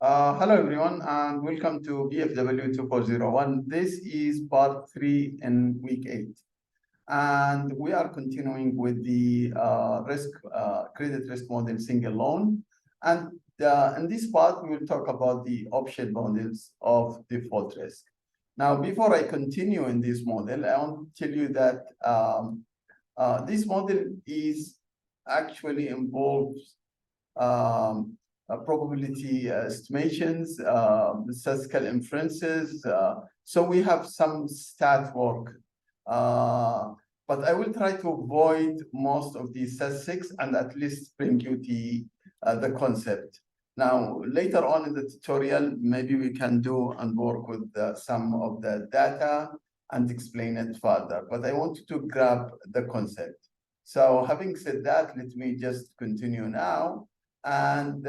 Hello everyone and welcome to BFW 2401. This is part 3 in week 8. And we are continuing with the credit risk model single loan. And in this part, we will talk about the option models of default risk. Now, before I continue in this model, I want to tell you that this model is actually involves probability estimations, statistical inferences. So we have some stat work, but I will try to avoid most of the statistics and at least bring you the concept. Now, later on in the tutorial, maybe we can do and work with some of the data and explain it further, but I want you to grab the concept. So having said that, let me just continue now. And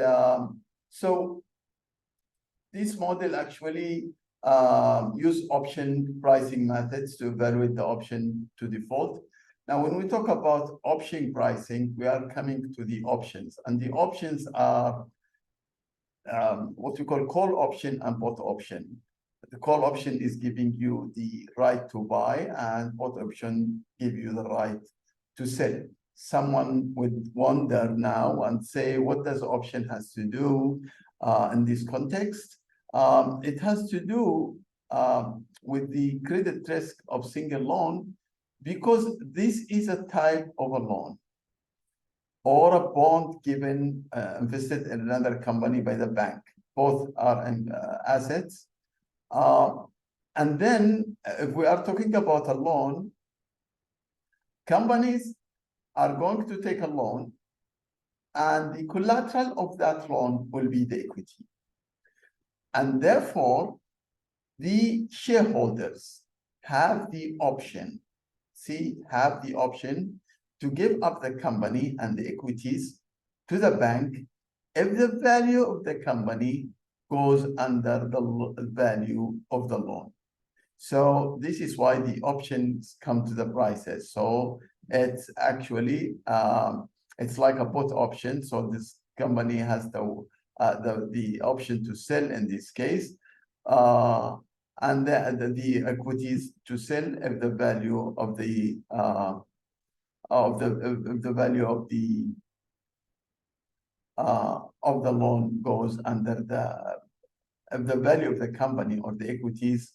so this model actually use option pricing methods to evaluate the option to default. Now, when we talk about option pricing, we are coming to the options, and the options are what we call option and put option. The call option is giving you the right to buy, and put option give you the right to sell. Someone would wonder now and say, what does option has to do in this context? It has to do with the credit risk of single loan, because this is a type of a loan or a bond given invested in another company by the bank. Both are assets. And then if we are talking about a loan, companies are going to take a loan, and the collateral of that loan will be the equity. And therefore, the shareholders have the option, have the option to give up the company and the equities to the bank if the value of the company goes under the value of the loan. So this is why the options come to the prices. So it's actually it's like a put option. So this company has the option to sell in this case, and the equities to sell if the value of the value of the loan goes under if the value of the company or the equities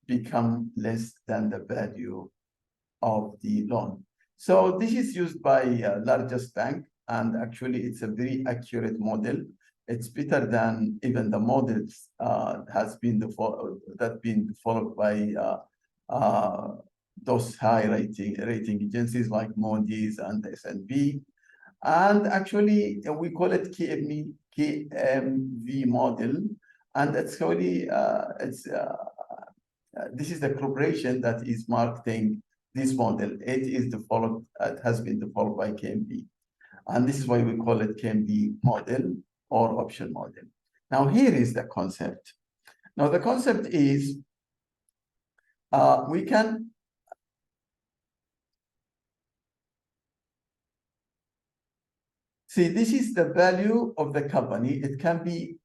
become less than the value of the loan. So this is used by largest bank, and actually it's a very accurate model. It's better than even the models that's been followed by those high rating agencies like Moody's and S&P. And actually we call it KMV model, and it's really this is the corporation that is marketing this model. It has been developed by KMV. And this is why we call it KMV model or option model. Now, here is the concept. Now, the concept is we can see this is the value of the company. It can be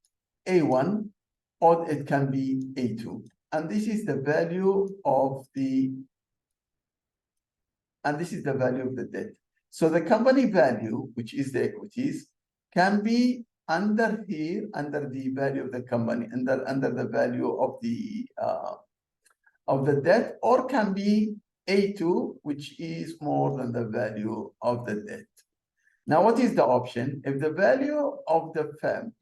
A1 or it can be A2. And this is the value of the debt. So the company value, which is the equities, can be under here, under the value of the company, under the value of the debt, or can be A2, which is more than the value of the debt. Now, what is the option? If the value of the firm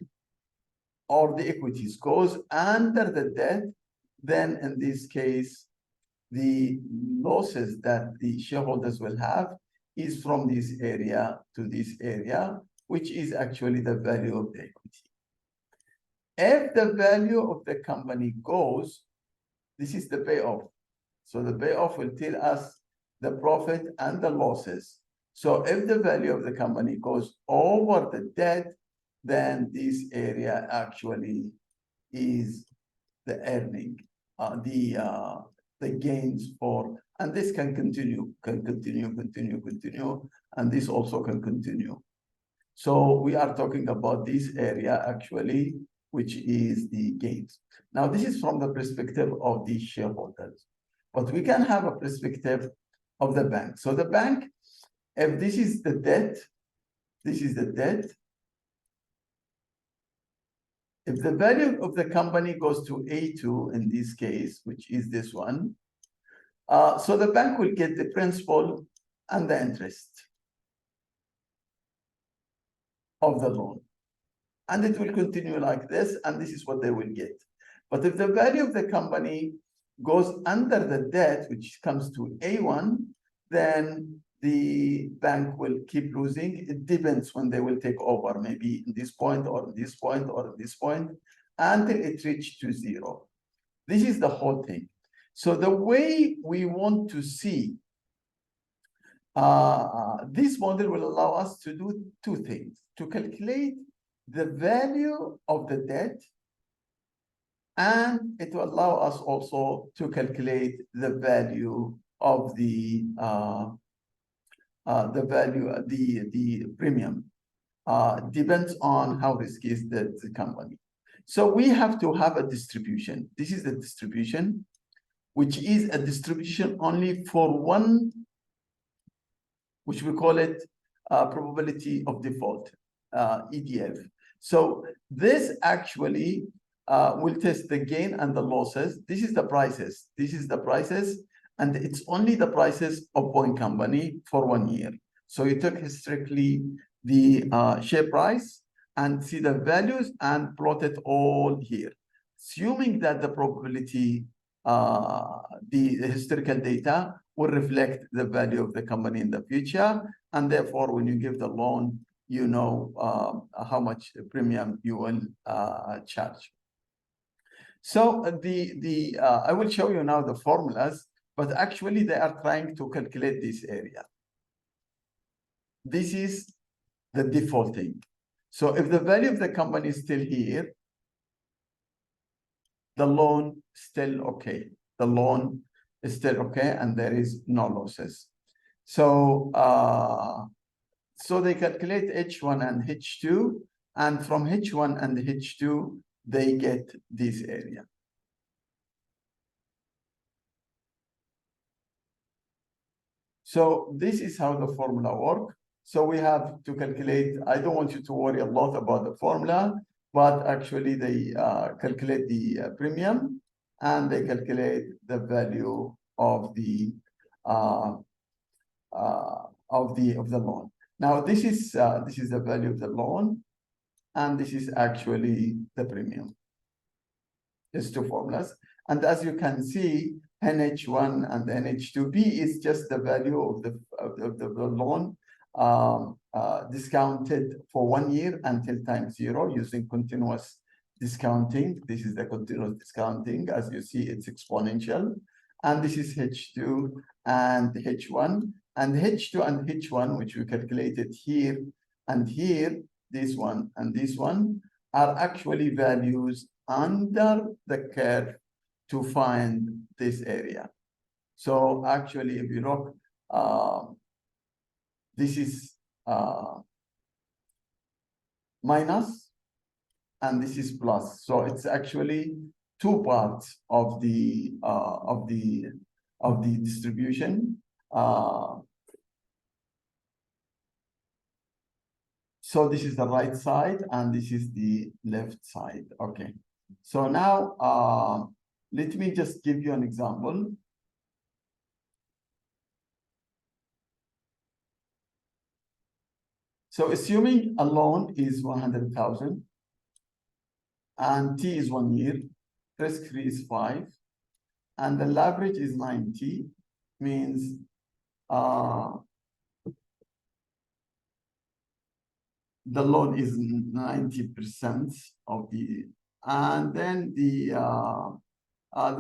or the equities goes under the debt, then in this case, the losses that the shareholders will have is from this area to this area, which is actually the value of the equity. If the value of the company goes, this is the payoff. So the payoff will tell us the profit and the losses. So if the value of the company goes over the debt, then this area actually is the earning, the gains for, and this can continue, and this also can continue. So we are talking about this area actually which is the gains. Now, this is from the perspective of the shareholders, but we can have a perspective of the bank. So the bank, if this is the debt, this is the debt. If the value of the company goes to A2 in this case, which is this one, so the bank will get the principal and the interest of the loan. And it will continue like this, and this is what they will get. But if the value of the company goes under the debt, which comes to A1, then the bank will keep losing. It depends when they will take over, maybe in this point or in this point or in this point, until it reaches to 0. This is the whole thing. So the way we want to see this model will allow us to do two things: to calculate the value of the debt, and it will allow us also to calculate the value of the premium. Depends on how risky is the company. So we have to have a distribution. This is the distribution, which is a distribution only for one, which we call it probability of default, EDF. So this actually will test the gain and the losses. This is the prices. This is the prices, and it's only the prices of one company for 1 year. So you took historically the share price and see the values and plot it all here, assuming that the probability, the historical data will reflect the value of the company in the future, and therefore when you give the loan, you know how much premium you will charge. So I will show you now the formulas, but actually they are trying to calculate this area. This is the defaulting. So if the value of the company is still here, the loan still okay. The loan is still okay, and there is no losses. So so they calculate H1 and H2, and from H1 and H2 they get this area. So this is how the formula works. So we have to calculate. I don't want you to worry a lot about the formula, but actually they calculate the premium, and they calculate the value of the loan. Now this is the value of the loan, and this is actually the premium. There's two formulas, and as you can see, NH1 and NH2B is just the value of the loan discounted for 1 year until time 0 using continuous discounting. This is the continuous discounting. As you see, it's exponential. And this is H2 and H1. And H2 and H1, which we calculated here and here, this one and this one, are actually values under the curve to find this area. So actually, if you look, this is minus, and this is plus. So it's actually two parts of the distribution. So this is the right side, and this is the left side. Okay. So now let me just give you an example. So assuming a loan is 100,000 and T is 1 year, risk-free is 5, and the leverage is 90, means the loan is 90% of the, and then the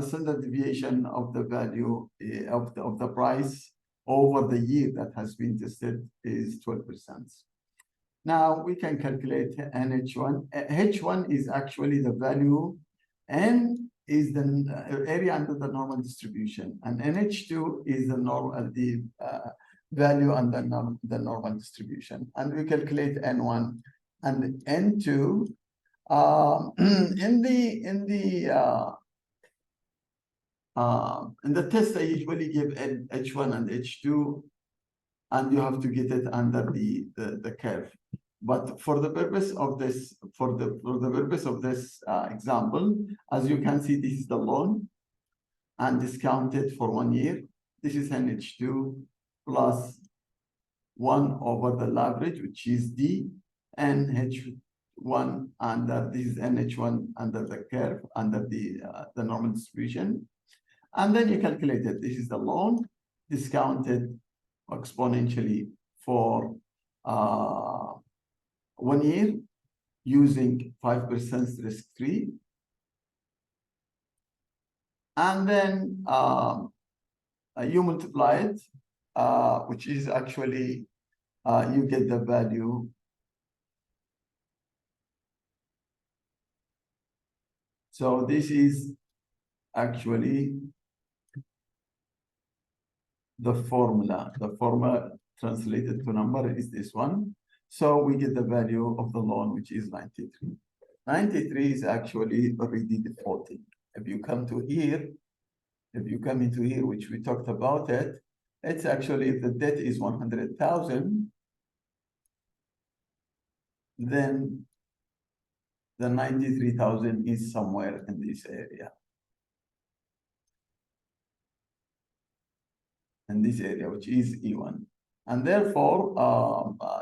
standard deviation of the value of the price over the year that has been tested is 12%. Now we can calculate NH1. H1 is actually the value, N is the area under the normal distribution, and NH2 is the normal value under the normal distribution. And we calculate N1 and N2 In the test, I usually give H1 and H2, and you have to get it under the curve. But for the purpose of this, example, as you can see, this is the loan and discounted for 1 year. This is NH2 plus 1 over the leverage, which is D, and H1 under this is NH1 under the curve, under the normal distribution. And then you calculate it. This is the loan discounted exponentially for 1 year using 5% risk-free. And then you multiply it, which is actually, you get the value. So this is actually the formula. The formula translated to number is this one. So we get the value of the loan, which is 93. 93 is actually already defaulting. If you come into here, which we talked about it, it's actually, if the debt is 100,000, then the 93,000 is somewhere in this area. In this area, which is E1. And therefore,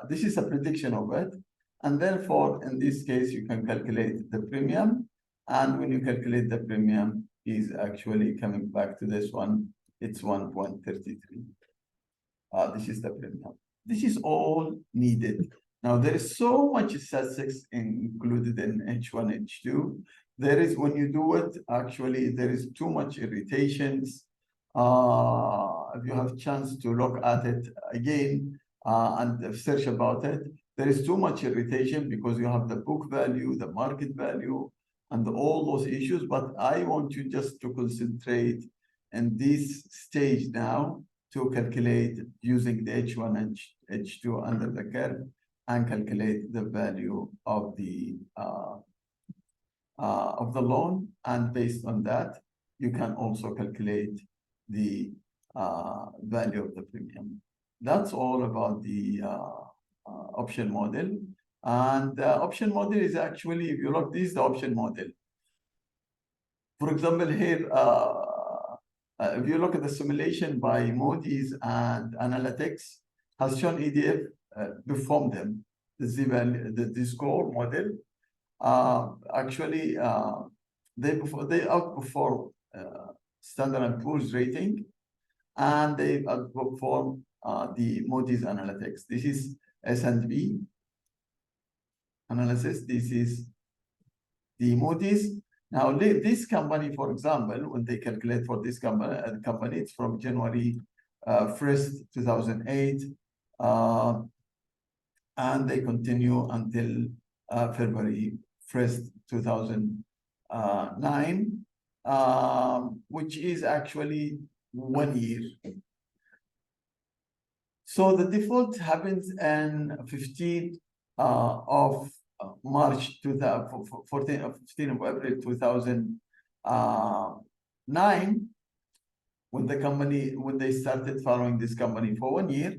this is a prediction of it. And therefore, in this case, you can calculate the premium. And when you calculate the premium, is actually coming back to this one, it's 1.33. This is the premium. This is all needed. Now, there is so much statistics included in H1, H2. There is, when you do it, actually, there is too much irritations. If you have a chance to look at it again and search about it, there is too much irritation because you have the book value, the market value, and all those issues. But I want you just to concentrate in this stage now to calculate using the H1 and H2 under the curve and calculate the value of the loan. And based on that, you can also calculate the value of the premium. That's all about the option model. And the option model is actually, if you look, this is the option model. For example, here, if you look at the simulation by Moody's and Analytics, has shown EDF performed them. The score model. Actually, they outperform Standard & Poor's rating, and they outperform the Moody's Analytics. This is S&P analysis. This is the Moody's. Now, this company, for example, when they calculate for this company, it's from January 1st, 2008, and they continue until February 1st, 2009, which is actually 1 year. So the default happens in 15 of March 2014, 15 of April 2009, when they started following this company for 1 year.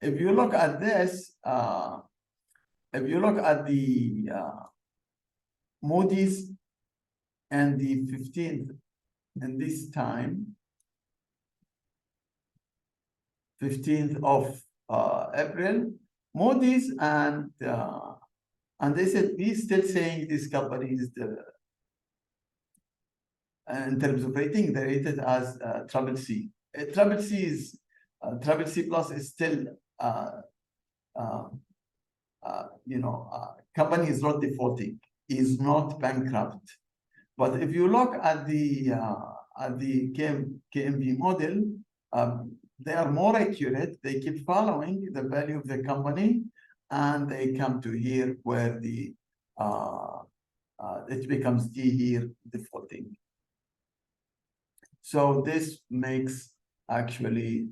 If you look at this, if you look at the Moody's and the 15th in this time, 15th of April, Moody's and they said, we're still saying this company is in terms of rating, they're rated as CCC. CCC plus is still, company is not defaulting, is not bankrupt. But if you look at the KMV model, they are more accurate. They keep following the value of the company, and they come to here where the it becomes D here, defaulting. So this makes actually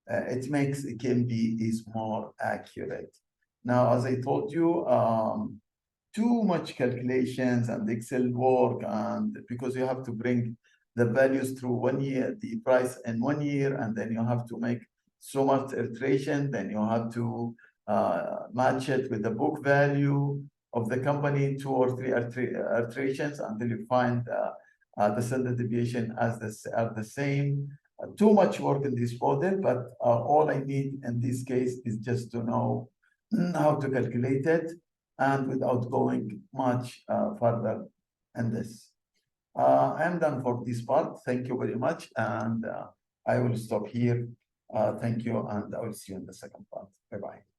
it makes KMV is more accurate. Now, as I told you, too much calculations and Excel work, and because you have to bring the values through 1 year, the price in 1 year, and then you have to make so much iteration, then you have to match it with the book value of the company, 2 or 3 iterations until you find the standard deviation are the same. Too much work in this model, but all I need in this case is just to know how to calculate it and without going much further in this. I'm done for this part. Thank you very much. And I will stop here. Thank you. And I will see you in the second part. Bye-bye.